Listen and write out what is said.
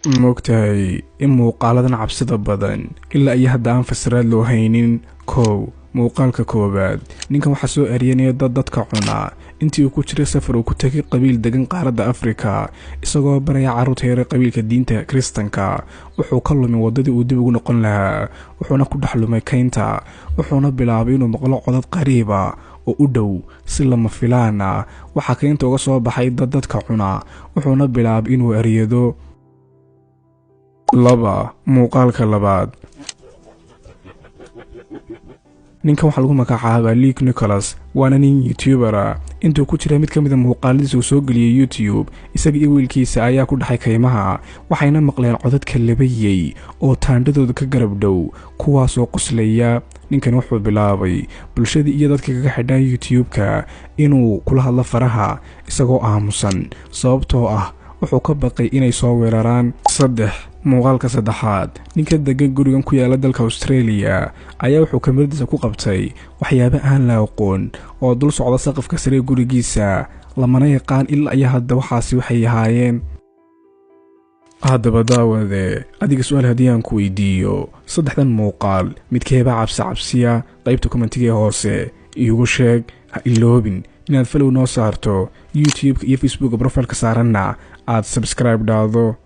moogtahay in muuqaaladan cabsida badan ilaa iyo hadda aan fasiraad loo haynin. muuqaalka koowaad, ninkan waxaa soo eryanaya dadka cunaa intii uu ku jiray safar uu ku tegay qabiil degan qaaradda Afrika isagoo baraya carruurta yar qabiilka diinta Kiristanka. wuxuu ka lumay wadadii uu dib ugu noqon lahaa, wuxuuna ku dhaxlumay kaynta, wuxuuna bilaabay inuu maqlo codad qariiba oo u dhow si lama filaan ah. waxaa kaynta uga soo baxay dadka cunaa, wuxuuna bilaabay inuu eryado. muuqaalka labaad, ninkan waxaa lagu magacaabaa Luke Nicholas, waana nin YouTuber ah. intuu ku jiray mid ka mid ah muuqaaladiisa uu soo geliyay YouTube, isaga iyo wiilkiisa ayaa ku dhaxay kaymaha, waxayna maqleen codadka labayay oo taandhadooda ka garab dhow, kuwaasoo qoslaya. ninkan wuxuu bilaabay bulshadii iyo dadka kaga xidhan YouTube-ka inuu kula hadlo faraha isagoo aamusan, sababtoo ah wuxuu ka baqay inay soo weeraraan. muuqaalka saddexaad, ninka degan gurigan ku yaala dalka Australia ayaa wuxuu kamaradiisa ku qabtay waxyaabo aan la aqoon oo dul socda saqafka sare gurigiisa, lamana yaqaan ilaa iyo hadda waxaasi waxay ahaayeen. haddaba daawade, adiga su'aal haddii aan ku weydiiyo, saddexdan muuqaal midkeeba cabsiya? qaybta kommentiga hoose iigu sheeg. ha iloobin inaad follow noo saarto YouTube iyo Facebook profile-ka saaranna aad subscribe dhaado.